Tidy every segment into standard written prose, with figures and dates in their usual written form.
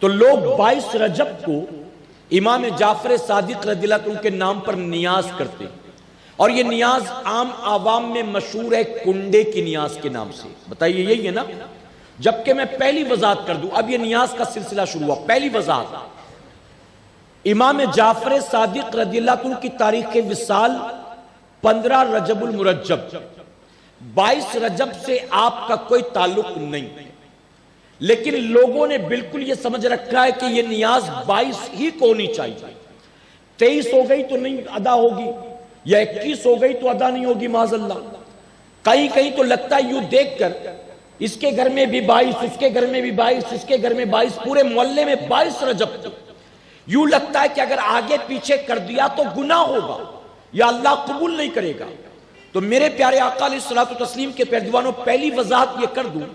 تو لوگ 22 رجب کو امام جعفر صادق رضی اللہ عنہ کے نام پر نیاز کرتے ہیں، اور یہ نیاز عام عوام میں مشہور ہے کنڈے کی نیاز کے نام سے۔ بتائیے یہی ہے نا؟ جبکہ میں پہلی وضاحت کر دوں، اب یہ نیاز کا سلسلہ شروع ہوا۔ پہلی وضاحت، امام جعفر صادق رضی اللہ عنہ کی تاریخ وصال 15 رجب المرجب، 22 رجب سے آپ کا کوئی تعلق نہیں، لیکن لوگوں نے بالکل یہ سمجھ رکھا ہے کہ یہ نیاز 22 ہی کو ہونی چاہیے، 23 ہو گئی تو نہیں ادا ہوگی، یا 21 ہو گئی تو ادا نہیں ہوگی معاذ اللہ۔ کہیں کہیں تو لگتا ہے یوں دیکھ کر اس کے گھر میں بھی 22، اس کے گھر میں بھی 22، اس کے گھر میں 22، پورے محلے میں 22 رجب تک، یوں لگتا ہے کہ اگر آگے پیچھے کر دیا تو گناہ ہوگا یا اللہ قبول نہیں کرے گا۔ تو میرے پیارے آقا علیہ الصلوۃ والتسلیم کے پیروانوں، پہلی وضاحت یہ کر دوں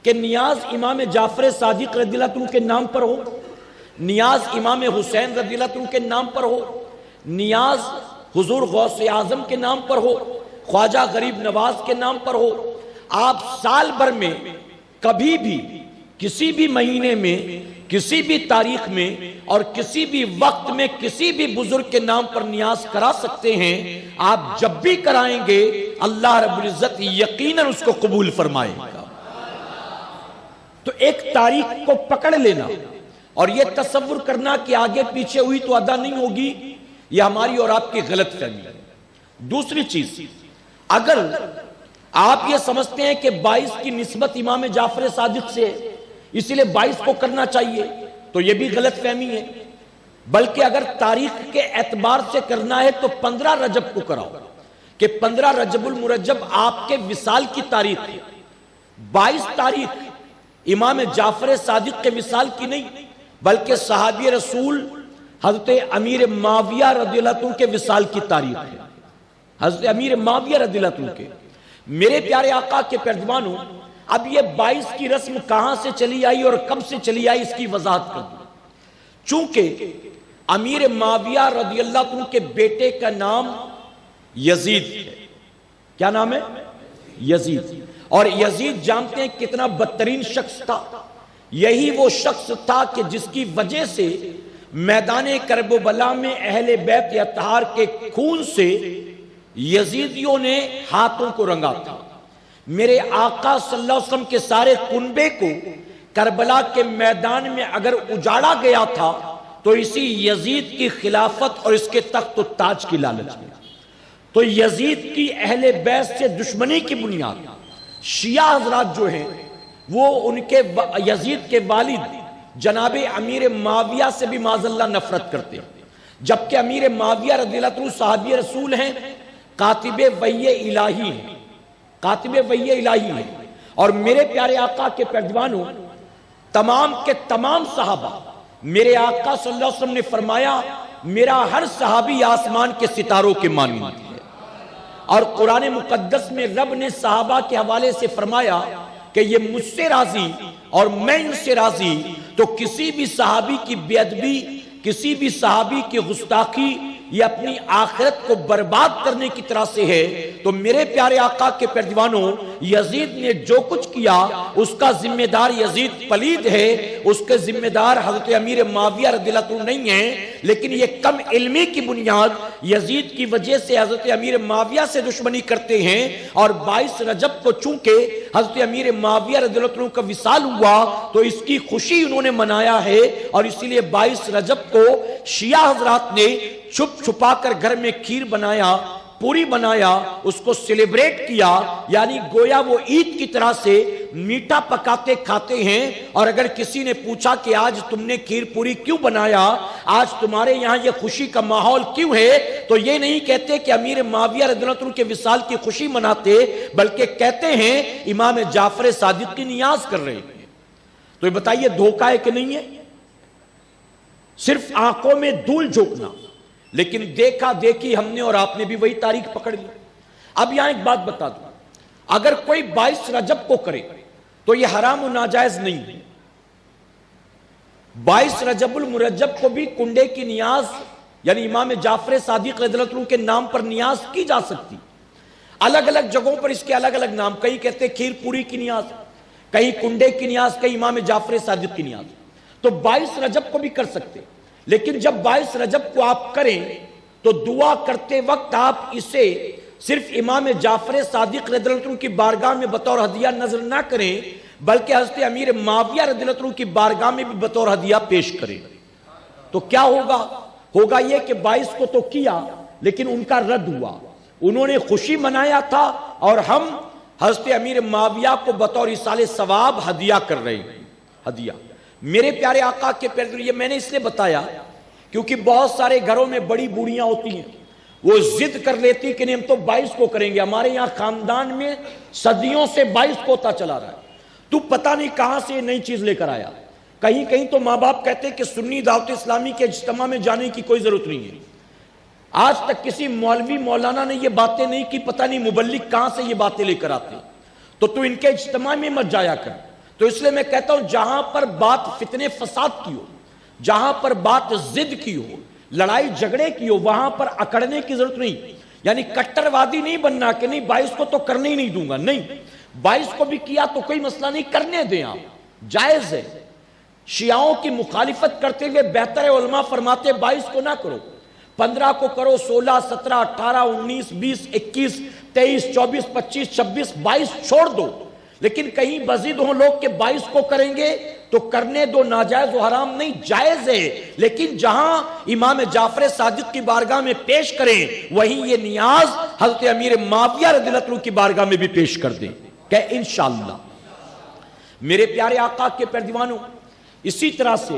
کہ نیاز امام جعفر صادق رضی اللہ عنہ کے نام پر ہو، نیاز امام حسین رضی اللہ عنہ کے نام پر ہو، نیاز حضور غوث اعظم کے نام پر ہو، خواجہ غریب نواز کے نام پر ہو، آپ سال بھر میں کبھی بھی کسی بھی مہینے میں کسی بھی تاریخ میں اور کسی بھی وقت میں کسی بھی بزرگ کے نام پر نیاز کرا سکتے ہیں۔ آپ جب بھی کرائیں گے اللہ رب العزت یقیناً اس کو قبول فرمائے گا۔ تو ایک تاریخ کو پکڑ لینا اور یہ تصور کرنا کہ آگے پیچھے ہوئی تو ادا نہیں ہوگی، یہ ہماری اور آپ کی غلط فہمی ہے۔ دوسری چیز، اگر آپ یہ سمجھتے ہیں کہ 22 کی نسبت امام جعفر صادق سے ہے اسی لیے 22 کو کرنا چاہیے، تو یہ بھی غلط فہمی ہے، بلکہ اگر تاریخ کے اعتبار سے کرنا ہے تو 15 رجب کو کراؤ، کہ 15 رجب المرجب آپ کے وصال کی تاریخ ہے، 22 تاریخ امام جعفر صادق کے وصال کی نہیں، بلکہ صحابی رسول حضرت امیر معاویہ رضی اللہ عنہ کے وصال کی تاریخ ہے، حضرت امیر معاویہ رضی اللہ عنہ کے۔ میرے پیارے آقا کے پیروانوں، اب یہ 22 کی رسم کہاں سے چلی آئی اور کب سے چلی آئی، اس کی وضاحت کر دوں۔ چونکہ امیر معاویہ رضی اللہ عنہ کے بیٹے کا نام یزید ہے۔ کیا نام ہے؟ یزید۔ اور یزید جانتے ہیں کتنا بدترین شخص تھا؟ یہی وہ شخص تھا کہ جس کی وجہ سے میدان کربلا میں اہل بیت اطہار کے خون سے یزیدیوں نے ہاتھوں کو رنگا تھا۔ میرے آقا صلی اللہ علیہ وسلم کے سارے کنبے کو کربلا کے میدان میں اگر اجاڑا گیا تھا تو اسی یزید کی خلافت اور اس کے تخت و تاج کی لالچ میں۔ تو یزید کی اہل بیت سے دشمنی کی بنیاد شیعہ حضرات جو ہیں وہ ان کے یزید کے والد جناب امیر معاویہ سے بھی معاذ اللہ نفرت کرتے ہیں، جبکہ امیر معاویہ رضی اللہ عنہ صحابی رسول ہیں، کاتب وحی الہی ہیں، کاتب وحی الہی ہیں۔ اور میرے پیارے آقا کے پیروانوں، تمام کے تمام صحابہ، میرے آقا صلی اللہ علیہ وسلم نے فرمایا میرا ہر صحابی آسمان کے ستاروں کے مانند ہے۔ اور قرآن مقدس میں رب نے صحابہ کے حوالے سے فرمایا کہ یہ مجھ سے راضی اور میں ان سے راضی۔ تو کسی بھی صحابی کی بے ادبی، کسی بھی صحابی کی گستاخی یہ اپنی آخرت کو برباد کرنے کی طرح سے ہے۔ تو میرے پیارے آقا کے پیروانوں، یزید نے جو کچھ کیا اس کا ذمہ دار یزید پلید ہے، اس کے ذمہ دار حضرت امیر معاویہ رضی اللہ عنہ نہیں ہیں۔ لیکن یہ کم علمی کی بنیاد یزید کی وجہ سے حضرت امیر معاویہ سے دشمنی کرتے ہیں، اور 22 رجب کو چونکہ حضرت امیر معاویہ رضی اللہ عنہ کا وصال ہوا تو اس کی خوشی انہوں نے منایا ہے، اور اسی لیے 22 رجب کو شیعہ حضرات نے چھپ چھپا کر گھر میں کھیر بنایا، پوری بنایا، اس کو سیلیبریٹ کیا، یعنی گویا وہ عید کی طرح سے میٹھا پکاتے کھاتے ہیں۔ اور اگر کسی نے پوچھا کہ آج تم نے کھیر پوری کیوں بنایا، آج تمہارے یہاں یہ خوشی کا ماحول کیوں ہے، تو یہ نہیں کہتے کہ امیر معاویہ رضی اللہ عنہ کے وصال کی خوشی مناتے، بلکہ کہتے ہیں امام جعفر صادق کی نیاز کر رہے ہیں۔ تو یہ بتائیے دھوکہ ہے کہ نہیں ہے؟ صرف آنکھوں میں دھول جھونکنا، لیکن دیکھا دیکھی ہم نے اور آپ نے بھی وہی تاریخ پکڑ لی۔ اب یہاں ایک بات بتا دوں، اگر کوئی 22 رجب کو کرے تو یہ حرام و ناجائز نہیں ہے۔ 22 رجب المرجب کو بھی کنڈے کی نیاز یعنی امام جعفر صادق رضی اللہ عنہ کے نام پر نیاز کی جا سکتی۔ الگ الگ جگہوں پر اس کے الگ الگ نام، کئی کہتے ہیں کھیر پوری کی نیاز، کہیں کنڈے کی نیاز، کہیں امام جعفر صادق کی نیاز۔ تو 22 رجب کو بھی کر سکتے، لیکن جب 22 رجب کو آپ کریں تو دعا کرتے وقت آپ اسے صرف امام جعفر صادق رضی اللہ عنہ کی بارگاہ میں بطور ہدیہ نظر نہ کریں، بلکہ حضرت امیر معاویہ رضی اللہ عنہ کی بارگاہ میں بھی بطور ہدیہ پیش کریں۔ تو کیا ہوگا یہ کہ 22 کو تو کیا لیکن ان کا رد ہوا، انہوں نے خوشی منایا تھا اور ہم حضرت امیر معاویہ کو بطور ایصال ثواب ہدیہ کر رہے ہیں۔ ہدیہ میرے پیارے آقا کے پیارے، یہ میں نے اس لیے بتایا کیونکہ بہت سارے گھروں میں بڑی بوڑھیاں ہوتی ہیں، وہ ضد کر لیتی کہ نہیں ہم تو 22 کو کریں گے، ہمارے یہاں خاندان میں صدیوں سے 22 کو ہوتا چلا رہا ہے، تو پتہ نہیں کہاں سے نئی چیز لے کر آیا۔ کہیں کہیں تو ماں باپ کہتے کہ سنی دعوت اسلامی کے اجتماع میں جانے کی کوئی ضرورت نہیں ہے۔ آج تک کسی مولوی مولانا نے یہ باتیں نہیں کی، پتہ نہیں مبلغ کہاں سے یہ باتیں لے کر آتے، تو ان کے اجتماع میں مت جایا کر۔ تو اس لیے میں کہتا ہوں جہاں پر بات فتنے فساد کی ہو، جہاں پر بات ضد کی ہو، لڑائی جھگڑے کی ہو، وہاں پر اکڑنے کی ضرورت نہیں، یعنی کٹر وادی نہیں بننا کہ نہیں 22 کو تو کرنے ہی نہیں دوں گا، نہیں 22 کو بھی کیا تو کوئی مسئلہ نہیں، کرنے دیں آپ، جائز ہے۔ شیعوں کی مخالفت کرتے ہوئے بہتر ہے، علماء فرماتے 22 کو نہ کرو، 15 کو کرو، 16 17 18 19 20 21 23 24 25 26 22 چھوڑ دو، لیکن کہیں مزید ہوں لوگ کہ 22 کو کریں گے تو کرنے دو، ناجائز و حرام نہیں، جائز ہے، لیکن جہاں امام جعفر صادق کی بارگاہ میں پیش کریں وہیں یہ نیاز حضرت امیر معاویہ رضی اللہ عنہ کی بارگاہ میں بھی پیش کر دیں کہ انشاءاللہ۔ میرے پیارے آقا کے پیروانوں، اسی طرح سے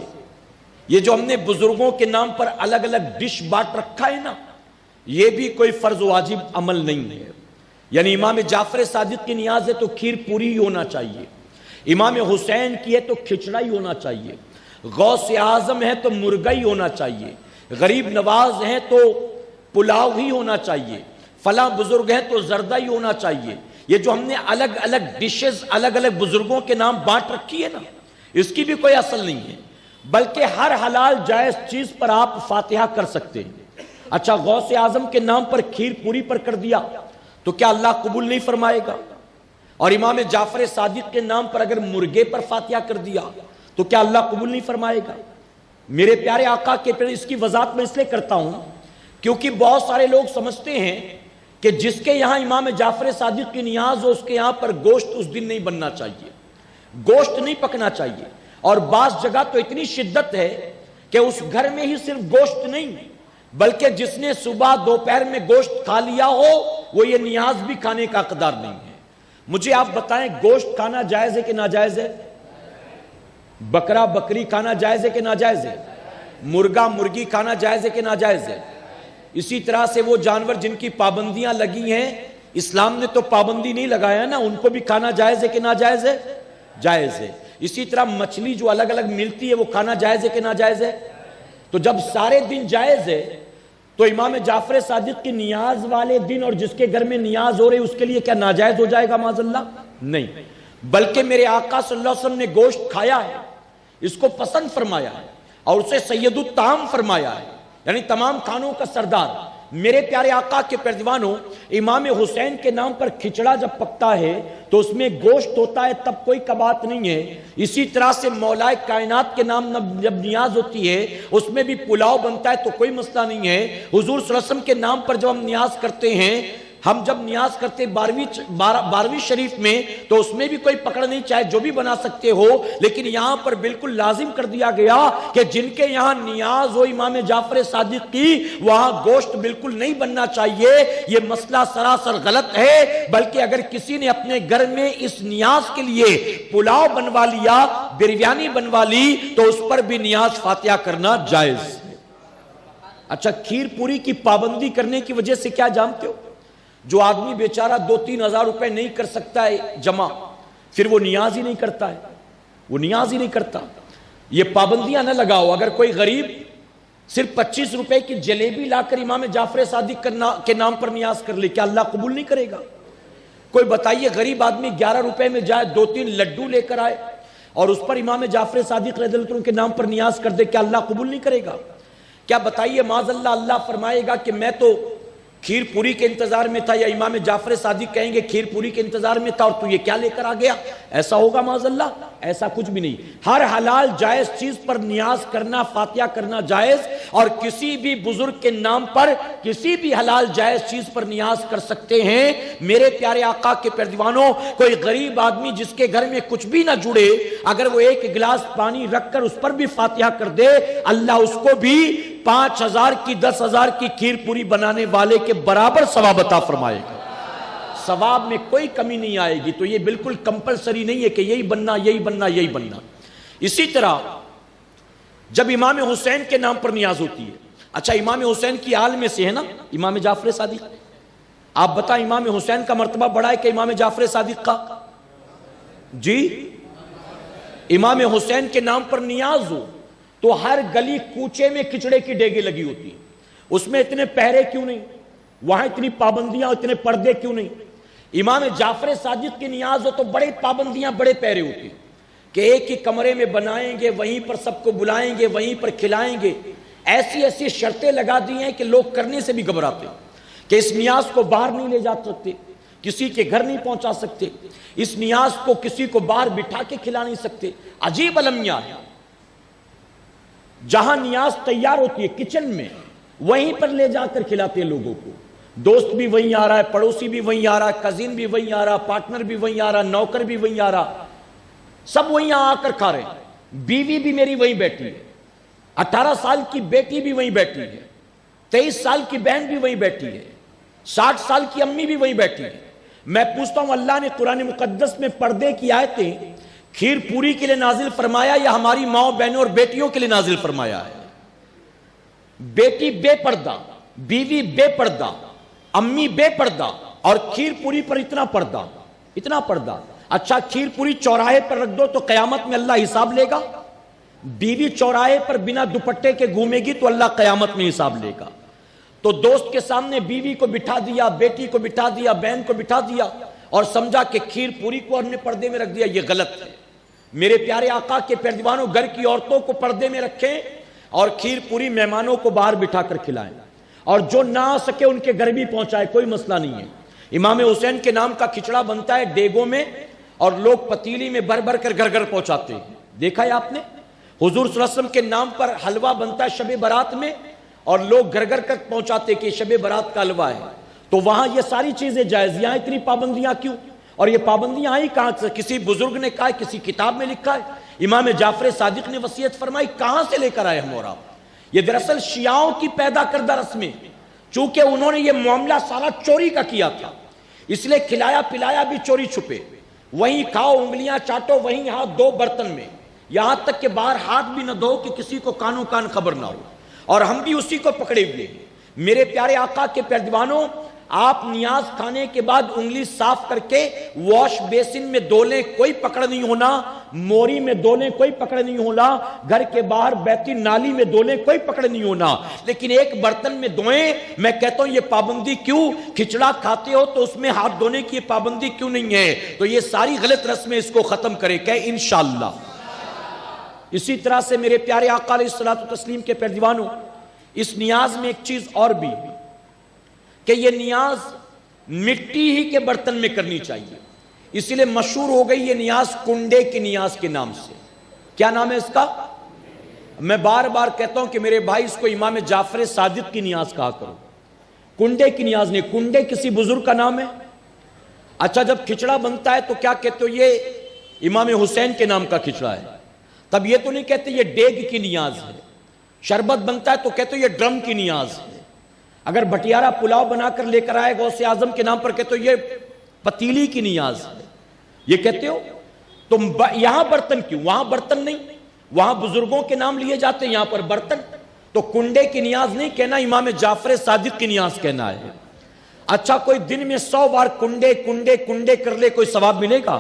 یہ جو ہم نے بزرگوں کے نام پر الگ الگ ڈش بانٹ رکھا ہے نا، یہ بھی کوئی فرض واجب عمل نہیں ہے۔ یعنی امام جعفر صادق کی نیاز ہے تو کھیر پوری ہی ہونا چاہیے، امام حسین کی ہے تو کھچڑا ہی ہونا چاہیے، غوث اعظم ہے تو مرغا ہی ہونا چاہیے، غریب نواز ہے تو پلاؤ ہی ہونا چاہیے، فلاں بزرگ ہے تو زردہ ہی ہونا چاہیے۔ یہ جو ہم نے الگ الگ ڈشز الگ الگ بزرگوں کے نام بانٹ رکھی ہے نا، اس کی بھی کوئی اصل نہیں ہے، بلکہ ہر حلال جائز چیز پر آپ فاتحہ کر سکتے ہیں۔ اچھا غوث اعظم کے نام پر کھیر پوری پر کر دیا تو کیا اللہ قبول نہیں فرمائے گا؟ اور امام جعفر صادق کے نام پر اگر مرغے پر فاتحہ کر دیا تو کیا اللہ قبول نہیں فرمائے گا؟ میرے پیارے آقا کے پیارے، اس کی وضاحت میں اس لیے کرتا ہوں کیونکہ بہت سارے لوگ سمجھتے ہیں کہ جس کے یہاں امام جعفر صادق کی نیاز ہو اس کے یہاں پر گوشت اس دن نہیں بننا چاہیے، گوشت نہیں پکنا چاہیے، اور بعض جگہ تو اتنی شدت ہے کہ اس گھر میں ہی صرف گوشت نہیں بلکہ جس نے صبح دوپہر میں گوشت کھا لیا ہو وہ یہ نیاز بھی کھانے کا حقدار نہیں ہے۔ مجھے آپ بتائیں گوشت کھانا جائز ہے کہ ناجائز ہے؟ بکرا بکری کھانا جائز ہے کہ ناجائز ہے؟ مرغا مرغی کھانا جائز ہے کہ ناجائز ہے؟ اسی طرح سے وہ جانور جن کی پابندیاں لگی ہیں، اسلام نے تو پابندی نہیں لگایا نا، ان کو بھی کھانا جائز ہے کہ ناجائز ہے؟ جائز ہے۔ اسی طرح مچھلی جو الگ الگ ملتی ہے وہ کھانا جائز ہے کہ ناجائز ہے؟ تو جب سارے دن جائز ہے تو امام جعفر صادق کی نیاز والے دن اور جس کے گھر میں نیاز ہو رہی اس کے لیے کیا ناجائز ہو جائے گا معاذ اللہ؟ نہیں، بلکہ میرے آقا صلی اللہ علیہ وسلم نے گوشت کھایا ہے، اس کو پسند فرمایا ہے اور اسے سید الطعام فرمایا ہے، یعنی تمام کھانوں کا سردار۔ میرے پیارے آقا کے پیروانوں، امام حسین کے نام پر کھچڑا جب پکتا ہے تو اس میں گوشت ہوتا ہے، تب کوئی کبات نہیں ہے۔ اسی طرح سے مولا کائنات کے نام جب نیاز ہوتی ہے اس میں بھی پلاؤ بنتا ہے تو کوئی مسئلہ نہیں ہے۔ حضور صلی اللہ علیہ وسلم کے نام پر جب ہم نیاز کرتے ہیں، ہم جب نیاز کرتے 12ویں شریف میں تو اس میں بھی کوئی پکڑ نہیں، چاہے جو بھی بنا سکتے ہو، لیکن یہاں پر بالکل لازم کر دیا گیا کہ جن کے یہاں نیاز ہو امام جعفر صادق کی وہاں گوشت بالکل نہیں بننا چاہیے۔ یہ مسئلہ سراسر غلط ہے، بلکہ اگر کسی نے اپنے گھر میں اس نیاز کے لیے پلاؤ بنوا لیا، بریانی بنوا لی تو اس پر بھی نیاز فاتحہ کرنا جائز ہے۔ اچھا کھیر پوری کی پابندی کرنے کی وجہ سے کیا جانتے ہو؟ جو آدمی بیچارہ 2-3 ہزار روپے نہیں کر سکتا ہے جمع، پھر وہ نیاز ہی نہیں کرتا ہے، وہ نیاز ہی نہیں کرتا۔ یہ پابندیاں نہ لگاؤ، اگر کوئی غریب صرف 25 روپے کی جلیبی لا کر امام جعفر صادق کے نام پر نیاز کر لے، کیا اللہ قبول نہیں کرے گا؟ کوئی بتائیے غریب آدمی 11 روپے میں جائے 2-3 لڈو لے کر آئے اور اس پر امام جعفر صادق رضی اللہ عنہ کے نام پر نیاز کر دے، کیا اللہ قبول نہیں کرے گا؟ کیا بتائیے معاذ اللہ اللہ فرمائے گا کہ میں تو کھیر پوری کے انتظار میں تھا، یا امام جعفر صادق کہیں گے کھیر پوری کے انتظار میں تھا اور تو یہ کیا لے کر آ گیا؟ ایسا ہوگا معاذ اللہ؟ ایسا کچھ بھی نہیں۔ ہر حلال جائز چیز پر نیاز کرنا، فاتحہ کرنا جائز، اور کسی بھی بزرگ کے نام پر کسی بھی حلال جائز چیز پر نیاز کر سکتے ہیں۔ میرے پیارے آقا کے پیروانوں، کوئی غریب آدمی جس کے گھر میں کچھ بھی نہ جڑے، اگر وہ ایک گلاس پانی رکھ کر اس پر بھی فاتحہ کر دے، اللہ اس کو بھی 5,000 کی 10,000 کی کھیر پوری بنانے والے کے برابر ثواب عطا فرمائے گا۔ ثواب میں کوئی کمی نہیں آئے گی۔ تو یہ بالکل کمپلسری نہیں ہے کہ یہی بننا یہی بننا یہی بننا۔ اسی طرح جب امام حسین کے نام پر نیاز ہوتی ہے، اچھا امام حسین کی آل میں سے ہے نا امام جعفر صادق، آپ بتائیں امام حسین کا مرتبہ بڑا ہے کہ امام جعفر صادق کا؟ جی، امام حسین کے نام پر نیاز ہو تو ہر گلی کوچے میں کچڑے کی ڈیگیں لگی ہوتی ہیں، اس میں اتنے پہرے کیوں نہیں؟ وہاں اتنی پابندیاں، اتنے پردے کیوں نہیں؟ امام جعفر صادق کی نیاز ہو تو بڑے پابندیاں، بڑے پہرے ہوتے ہیں کہ ایک ہی کمرے میں بنائیں گے، وہیں پر سب کو بلائیں گے، وہیں پر کھلائیں گے۔ ایسی ایسی شرطیں لگا دی ہیں کہ لوگ کرنے سے بھی گھبراتے ہیں کہ اس نیاز کو باہر نہیں لے جا سکتے، کسی کے گھر نہیں پہنچا سکتے، اس نیاز کو کسی کو باہر بٹھا کے کھلا نہیں سکتے۔ عجیب المیہ ہے، جہاں نیاز تیار ہوتی ہے کچن میں، وہیں پر لے جا کر کھلاتے ہیں لوگوں کو۔ دوست بھی وہیں آ رہا ہے، پڑوسی بھی وہیں آ رہا ہے، کزن بھی وہیں آ رہا، پارٹنر بھی وہیں آ رہا، نوکر بھی وہیں آ رہا، سب وہیں آ کر کھا رہے ہیں۔ بیوی بھی میری وہیں بیٹھی ہے، 18 سال کی بیٹی بھی وہیں بیٹھی ہے، 23 سال کی بہن بھی وہیں بیٹھی ہے، 60 سال کی امی بھی وہیں بیٹھی ہے۔ میں پوچھتا ہوں اللہ نے قرآن مقدس میں پردے کی آیتیں کھیر پوری کے لیے نازل فرمایا یا ہماری ماں بہنوں اور بیٹیوں کے لیے نازل فرمایا ہے؟ بیٹی بے پردہ، بیوی بے پردہ، امی بے پردہ، اور کھیر پوری پر اتنا پردہ، اتنا پردہ۔ اچھا کھیر پوری چوراہے پر رکھ دو تو قیامت میں اللہ حساب لے گا؟ بیوی چوراہے پر بنا دوپٹے کے گھومے گی تو اللہ قیامت میں حساب لے گا۔ تو دوست کے سامنے بیوی کو بٹھا دیا، بیٹی کو بٹھا دیا، بہن کو بٹھا دیا، اور سمجھا کہ کھیر پوری کو ہم نے پردے میں رکھ دیا، یہ غلط ہے۔ میرے پیارے آقا کے پیروانوں، گھر کی عورتوں کو پردے میں رکھیں اور کھیر پوری مہمانوں کو باہر بٹھا کر کھلائیں، اور جو نہ آ سکے ان کے گھر بھی پہنچائے، کوئی مسئلہ نہیں ہے۔ امام حسین کے نام کا کھچڑا بنتا ہے ڈیگوں میں، اور لوگ پتیلی میں بھر بھر کر گھر گھر پہنچاتے ہیں۔ دیکھا ہے آپ نے؟ حضور صلی اللہ علیہ وسلم کے نام پر حلوہ بنتا ہے شب برات میں، اور لوگ گھر گھر کر پہنچاتے کہ شب برات کا حلوہ ہے۔ تو وہاں یہ ساری چیزیں جائز، یہاں اتنی پابندیاں کیوں؟ اور یہ پابندیاں آئی کہاں سے؟ کسی بزرگ نے کہا ہے، کسی کتاب میں لکھا ہے، امام جعفر صادق نے وصیت فرمائی، کہاں سے لے کر آئے ہم اور آپ؟ یہ دراصل شیعوں کی پیدا کردہ رسمیں، چونکہ انہوں نے یہ معاملہ سارا چوری کا کیا تھا، اس لیے کھلایا پلایا بھی چوری چھپے، وہیں کھاؤ، انگلیاں چاٹو، وہیں ہاتھ دو برتن میں، یہاں تک کہ باہر ہاتھ بھی نہ دو کہ کسی کو کانوں کان خبر نہ ہو، اور ہم بھی اسی کو پکڑے ہوئے ہیں۔ میرے پیارے آقا کے پیروانوں، آپ نیاز کھانے کے بعد انگلی صاف کر کے واش بیسن میں دھو لیں، کوئی پکڑ نہیں ہونا، موری میں دھو لیں، کوئی پکڑ نہیں ہونا، گھر کے باہر بہتی نالی میں دھو لیں، کوئی پکڑ نہیں ہونا، لیکن ایک برتن میں دھوئیں۔ میں کہتا ہوں یہ پابندی کیوں؟ کھچڑا کھاتے ہو تو اس میں ہاتھ دھونے کی پابندی کیوں نہیں ہے؟ تو یہ ساری غلط رسمیں اس کو ختم کرے کہ انشاءاللہ۔ اسی طرح سے میرے پیارے آقا علیہ الصلوۃ والتسلیم کے پیروانوں، اس نیاز میں ایک چیز اور بھی کہ یہ نیاز مٹی ہی کے برتن میں کرنی چاہیے، اسی لیے مشہور ہو گئی یہ نیاز کنڈے کی نیاز کے نام سے۔ کیا نام ہے اس کا؟ میں بار بار کہتا ہوں کہ میرے بھائی اس کو امام جعفر صادق کی نیاز کہا کرو، کنڈے کی نیاز نہیں۔ کنڈے کسی بزرگ کا نام ہے؟ اچھا جب کھچڑا بنتا ہے تو کیا کہتے ہو؟ یہ امام حسین کے نام کا کھچڑا ہے، تب یہ تو نہیں کہتے یہ ڈیگ کی نیاز ہے۔ شربت بنتا ہے تو کہتے ہو یہ ڈرم کی نیاز ہے۔ اگر بھٹیارا پلاؤ بنا کر لے کر آئے غوث اعظم کے نام پر کہتے ہو یہ پتیلی کی نیاز ہے، یہ کہتے ہو؟ تو یہاں برتن کیوں؟ وہاں برتن نہیں، وہاں بزرگوں کے نام لیے جاتے ہیں، یہاں پر برتن۔ تو کنڈے کی نیاز نہیں کہنا، امام جعفر صادق کی نیاز کہنا ہے۔ اچھا کوئی دن میں 100 بار کنڈے کنڈے کنڈے کر لے، کوئی ثواب ملے گا؟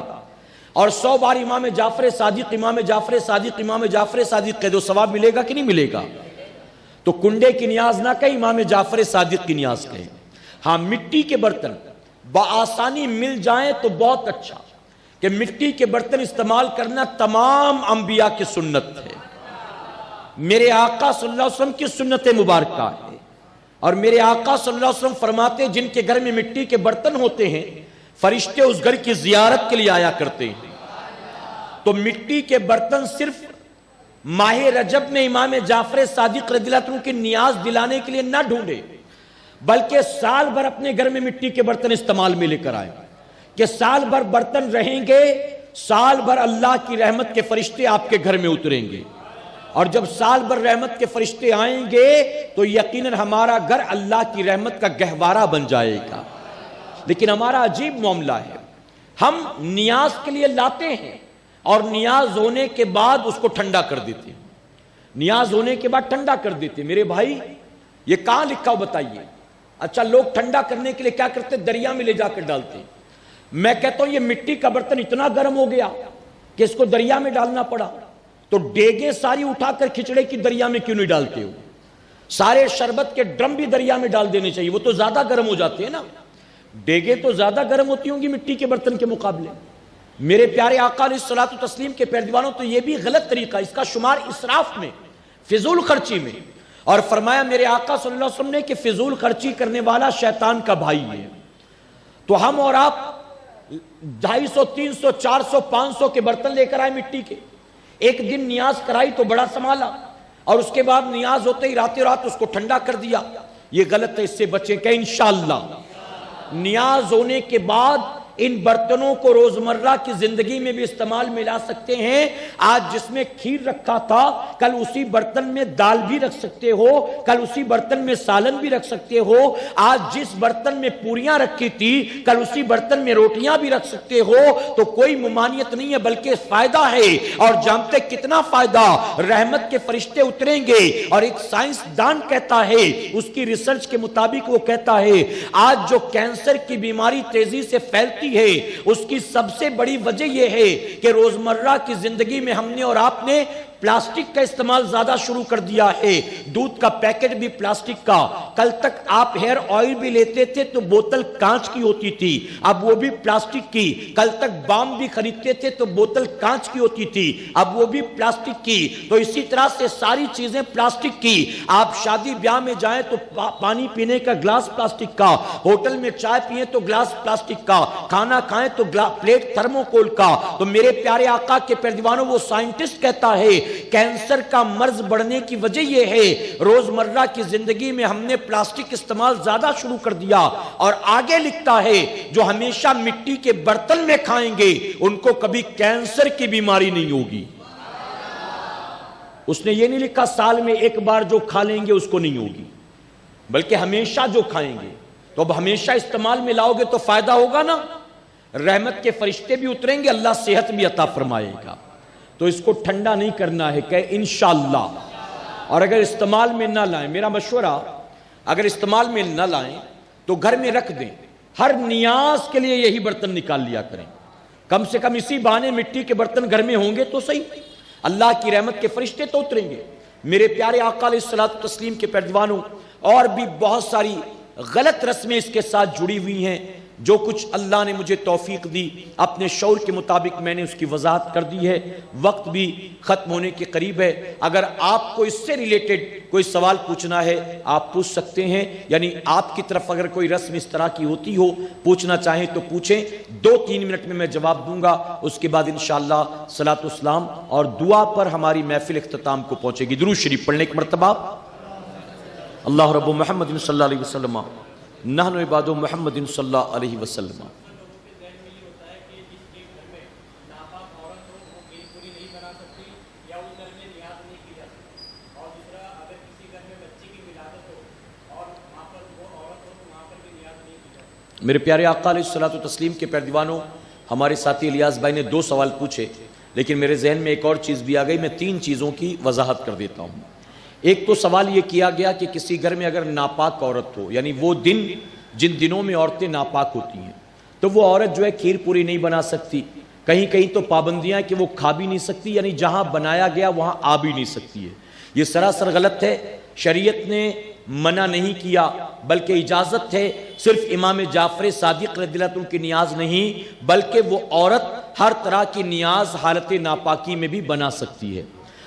اور 100 بار امام جعفر صادق امام جعفر صادق امام جعفر صادق کہہ دو، ثواب ملے گا کہ نہیں ملے گا؟ تو کنڈے کی نیاز نہ کہیں، امام جعفر صادق کی نیاز کہیں۔ ہاں مٹی کے برتن بآسانی مل جائیں تو بہت اچھا، کہ مٹی کے برتن استعمال کرنا تمام انبیاء کی سنت ہے، میرے آقا صلی اللہ علیہ وسلم کی سنت مبارکہ ہے۔ اور میرے آقا صلی اللہ علیہ وسلم فرماتے جن کے گھر میں مٹی کے برتن ہوتے ہیں فرشتے اس گھر کی زیارت کے لیے آیا کرتے ہیں۔ تو مٹی کے برتن صرف ماہ رجب میں امام جعفر صادق رضی اللہ عنہ کی نیاز دلانے کے لیے نہ ڈھونڈے، بلکہ سال بھر اپنے گھر میں مٹی کے برتن استعمال میں لے کر آئے کہ سال بھر برتن رہیں گے، سال بھر اللہ کی رحمت کے فرشتے آپ کے گھر میں اتریں گے، اور جب سال بھر رحمت کے فرشتے آئیں گے تو یقیناً ہمارا گھر اللہ کی رحمت کا گہوارہ بن جائے گا۔ لیکن ہمارا عجیب معاملہ ہے، ہم نیاز کے لیے لاتے ہیں اور نیاز ہونے کے بعد اس کو ٹھنڈا کر دیتے ہیں، نیاز ہونے کے بعد ٹھنڈا کر دیتے ہیں۔ میرے بھائی یہ کہاں لکھا ہو بتائیے؟ اچھا، لوگ ٹھنڈا کرنے کے لیے کیا کرتے ہیں؟ دریا میں لے جا کر ڈالتے ہیں۔ میں کہتا ہوں یہ مٹی کا برتن اتنا گرم ہو گیا کہ اس کو دریا میں ڈالنا پڑا، تو ڈیگیں ساری اٹھا کر کھچڑے کی دریا میں کیوں نہیں ڈالتے ہو؟ سارے شربت کے ڈرم بھی دریا میں ڈال دینے چاہیے، وہ تو زیادہ گرم ہو جاتے ہیں نا، ڈیگیں تو زیادہ گرم ہوتی ہوں گی مٹی کے برتن کے مقابلے۔ میرے پیارے آقا علیہ الصلوۃ والتسلیم کے پیروانوں، تو یہ بھی غلط طریقہ، اس کا شمار اسراف میں، فضول خرچی میں، اور فرمایا میرے آقا صلی اللہ علیہ وسلم نے کہ فضول خرچی کرنے والا شیطان کا بھائی ہے۔ تو ہم اور آپ 250 300 400 500 کے برتن لے کر آئے مٹی کے، ایک دن نیاز کرائی تو بڑا سنبھالا، اور اس کے بعد نیاز ہوتے ہی راتوں رات اس کو ٹھنڈا کر دیا۔ یہ غلط ہے، اس سے بچیں کہ انشاءاللہ نیاز ہونے کے بعد ان برتنوں کو روزمرہ کی زندگی میں بھی استعمال میں لا سکتے ہیں۔ آج جس میں کھیر رکھا تھا کل اسی برتن میں دال بھی رکھ سکتے ہو، کل اسی برتن میں سالن بھی رکھ سکتے ہو۔ آج جس برتن میں پوریاں رکھی تھی کل اسی برتن میں روٹیاں بھی رکھ سکتے ہو۔ تو کوئی ممانعت نہیں ہے بلکہ فائدہ ہے، اور جانتے کتنا فائدہ؟ رحمت کے فرشتے اتریں گے، اور ایک سائنس دان کہتا ہے، اس کی ریسرچ کے مطابق وہ کہتا ہے آج جو کینسر کی بیماری تیزی سے پھیلتی ہے اس کی سب سے بڑی وجہ یہ ہے کہ روزمرہ کی زندگی میں ہم نے اور آپ نے پلاسٹک کا استعمال زیادہ شروع کر دیا ہے۔ دودھ کا پیکٹ بھی پلاسٹک کا، کل تک آپ ہیئر آئل بھی لیتے تھے تو بوتل کانچ کی ہوتی تھی، اب وہ بھی پلاسٹک کی۔ کل تک بام بھی خریدتے تھے تو بوتل کانچ کی ہوتی تھی، اب وہ بھی پلاسٹک کی۔ تو اسی طرح سے ساری چیزیں پلاسٹک کی۔ آپ شادی بیاہ میں جائیں تو پانی پینے کا گلاس پلاسٹک کا، ہوٹل میں چائے پیئیں تو گلاس پلاسٹک کا، کھانا کھائیں تو پلیٹ تھرموکول کا۔ تو میرے پیارے آقا کے پیروانوں، وہ سائنٹسٹ کہتا ہے کینسر کا مرض بڑھنے کی وجہ یہ ہے روزمرہ کی زندگی میں ہم نے پلاسٹک استعمال زیادہ شروع کر دیا۔ اور آگے لکھتا ہے جو ہمیشہ مٹی کے برتن میں کھائیں گے ان کو کبھی کینسر کی بیماری نہیں ہوگی۔ اس نے یہ نہیں لکھا سال میں ایک بار جو کھا لیں گے اس کو نہیں ہوگی، بلکہ ہمیشہ جو کھائیں گے۔ تو اب ہمیشہ استعمال میں لاؤ گے تو فائدہ ہوگا نا، رحمت کے فرشتے بھی اتریں گے، اللہ صحت بھی عطا فرمائے گا۔ تو اس کو ٹھنڈا نہیں کرنا ہے کہ انشاءاللہ۔ اور اگر استعمال میں نہ لائیں، میرا مشورہ، اگر استعمال میں نہ لائیں تو گھر میں رکھ دیں، ہر نیاز کے لیے یہی برتن نکال لیا کریں، کم سے کم اسی بہانے مٹی کے برتن گھر میں ہوں گے تو صحیح، اللہ کی رحمت کے فرشتے تو اتریں گے۔ میرے پیارے آقا علیہ الصلوۃ والتسلیم کے پیروانوں، اور بھی بہت ساری غلط رسمیں اس کے ساتھ جڑی ہوئی ہیں، جو کچھ اللہ نے مجھے توفیق دی اپنے شعور کے مطابق میں نے اس کی وضاحت کر دی ہے۔ وقت بھی ختم ہونے کے قریب ہے، اگر آپ کو اس سے ریلیٹڈ کوئی سوال پوچھنا ہے آپ پوچھ سکتے ہیں، یعنی آپ کی طرف اگر کوئی رسم اس طرح کی ہوتی ہو پوچھنا چاہیں تو پوچھیں، 2-3 منٹ میں جواب دوں گا، اس کے بعد انشاءاللہ صلاۃ والسلام اور دعا پر ہماری محفل اختتام کو پہنچے گی۔ درود شریف پڑھنے ایک مرتبہ۔ اللہ رب محمد صلی اللہ علیہ وسلم نحن عباد محمد صلی اللہ علیہ وسلم۔ میرے پیارے آقا علیہ الصلوۃ والتسلیم کے پیروانوں، ہمارے ساتھی الیاس بھائی نے 2 سوال پوچھے، لیکن میرے ذہن میں ایک اور چیز بھی آ گئی، میں 3 چیزوں کی وضاحت کر دیتا ہوں۔ ایک تو سوال یہ کیا گیا کہ کسی گھر میں اگر ناپاک عورت ہو، یعنی وہ دن جن دنوں میں عورتیں ناپاک ہوتی ہیں، تو وہ عورت جو ہے کھیر پوری نہیں بنا سکتی، کہیں کہیں تو پابندیاں کہ وہ کھا بھی نہیں سکتی، یعنی جہاں بنایا گیا وہاں آ بھی نہیں سکتی ہے۔ یہ سراسر غلط ہے، شریعت نے منع نہیں کیا بلکہ اجازت ہے۔ صرف امام جعفر صادق رضی اللہ عنہ کی نیاز نہیں بلکہ وہ عورت ہر طرح کی نیاز حالت ناپاکی میں بھی بنا سکتی ہے۔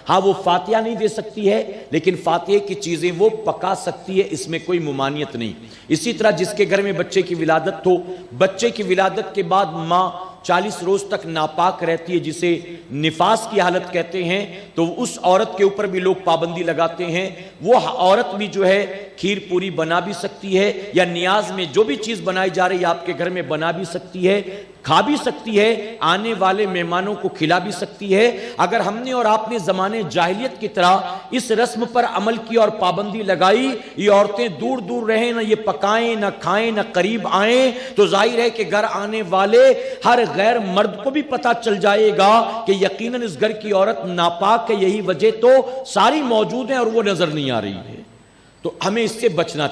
ہاں وہ فاتحہ نہیں دے سکتی ہے لیکن فاتحہ کی چیزیں وہ پکا سکتی ہے، اس میں کوئی ممانعت نہیں۔ اسی طرح جس کے گھر میں بچے کی ولادت ہو، بچے کی ولادت کے بعد ماں 40 روز تک ناپاک رہتی ہے جسے نفاس کی حالت کہتے ہیں، تو اس عورت کے اوپر بھی لوگ پابندی لگاتے ہیں، وہ عورت بھی جو ہے کھیر پوری بنا بھی سکتی ہے، یا نیاز میں جو بھی چیز بنائی جا رہی ہے آپ کے گھر میں بنا بھی سکتی ہے، کھا بھی سکتی ہے، آنے والے مہمانوں کو کھلا بھی سکتی ہے۔ اگر ہم نے اور آپ نے زمانے جاہلیت کی طرح اس رسم پر عمل کی اور پابندی لگائی، یہ عورتیں دور دور رہیں، نہ یہ پکائیں نہ کھائیں نہ قریب آئیں، تو ظاہر ہے کہ گھر آنے والے ہر غیر مرد کو بھی پتا چل جائے گا کہ یقیناً اس گھر کی عورت ناپاک ہے، یہی وجہ تو ساری موجود ہیں اور وہ نظر نہیں آ رہی ہے۔ تو ہمیں اس سے بچنا چاہیے۔